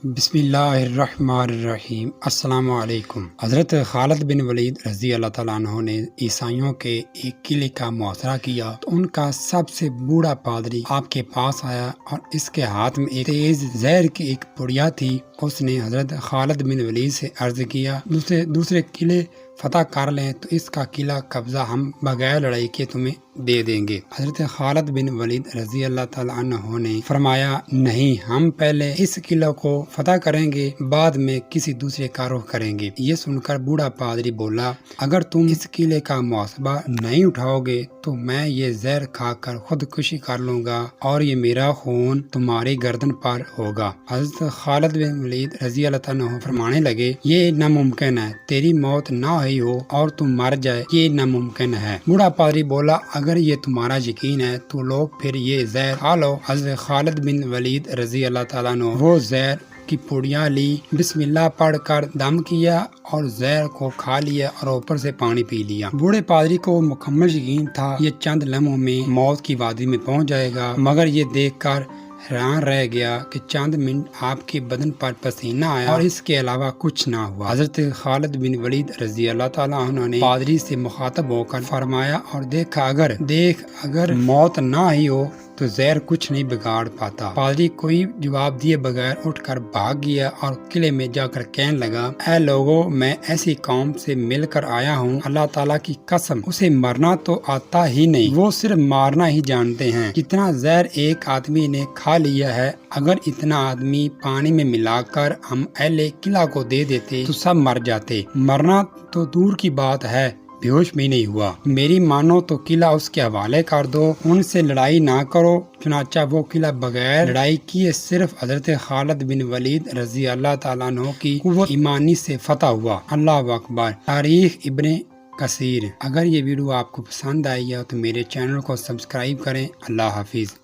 بسم اللہ الرحمن الرحیم۔ السلام علیکم۔ حضرت خالد بن ولید رضی اللہ تعالیٰ عنہ نے عیسائیوں کے ایک قلعے کا محاصرہ کیا تو ان کا سب سے بوڑھا پادری آپ کے پاس آیا اور اس کے ہاتھ میں ایک تیز زہر کی ایک پڑیا تھی۔ اس نے حضرت خالد بن ولید سے عرض کیا دوسرے قلعے فتح کر لیں تو اس کا قلعہ قبضہ ہم بغیر لڑائی کے تمہیں دے دیں گے۔ حضرت خالد بن ولید رضی اللہ تعالیٰ عنہ نے فرمایا نہیں، ہم پہلے اس قلعہ کو فتح کریں گے، بعد میں کسی دوسرے کا رخ کریں گے۔ یہ سن کر بوڑھا پادری بولا اگر تم اس قلعے کا محاسبہ نہیں اٹھاؤ گے تو میں یہ زہر کھا کر خودکشی کر لوں گا اور یہ میرا خون تمہاری گردن پر ہوگا۔ حضرت خالد بن ولید رضی اللہ تعالیٰ عنہ فرمانے لگے یہ ناممکن ہے، تیری موت نہ ہوئی ہو اور تم مر جائے، یہ ناممکن ہے۔ بوڑھا پادری بولا اگر یہ تمہارا یقین ہے تو لو پھر یہ زہر کھا لو۔ حضرت خالد بن ولید رضی اللہ تعالیٰ عنہ وہ زہر کی پوڑیاں لی، بسم اللہ پڑھ کر دم کیا اور زہر کو کھا لیا اور اوپر سے پانی پی لیا۔ بوڑھے پادری کو مکمل یقین تھا یہ چند لمحوں میں موت کی وادی میں پہنچ جائے گا، مگر یہ دیکھ کر حیران رہ گیا کہ چند منٹ آپ کے بدن پر پسینہ آیا اور اس کے علاوہ کچھ نہ ہوا۔ حضرت خالد بن ولید رضی اللہ تعالیٰ عنہ نے پادری سے مخاطب ہو کر فرمایا اور اگر موت نہ ہی ہو تو زہر کچھ نہیں بگاڑ پاتا۔ پادری کوئی جواب دیے بغیر اٹھ کر بھاگ گیا اور قلعے میں جا کر کہنے لگا اے لوگوں، میں ایسی قوم سے مل کر آیا ہوں، اللہ تعالیٰ کی قسم اسے مرنا تو آتا ہی نہیں، وہ صرف مارنا ہی جانتے ہیں۔ جتنا زہر ایک آدمی نے کھا لیا ہے، اگر اتنا آدمی پانی میں ملا کر ہم اہل قلعہ کو دے دیتے تو سب مر جاتے، مرنا تو دور کی بات ہے بے ہوش بھی نہیں ہوا۔ میری مانو تو قلعہ اس کے حوالے کر دو، ان سے لڑائی نہ کرو۔ چنانچہ وہ قلعہ بغیر لڑائی کیے صرف حضرت خالد بن ولید رضی اللہ تعالیٰ عنہ کی قوت ایمانی سے فتح ہوا۔ اللہ اکبر۔ تاریخ ابن کثیر۔ اگر یہ ویڈیو آپ کو پسند آئی ہے تو میرے چینل کو سبسکرائب کریں۔ اللہ حافظ۔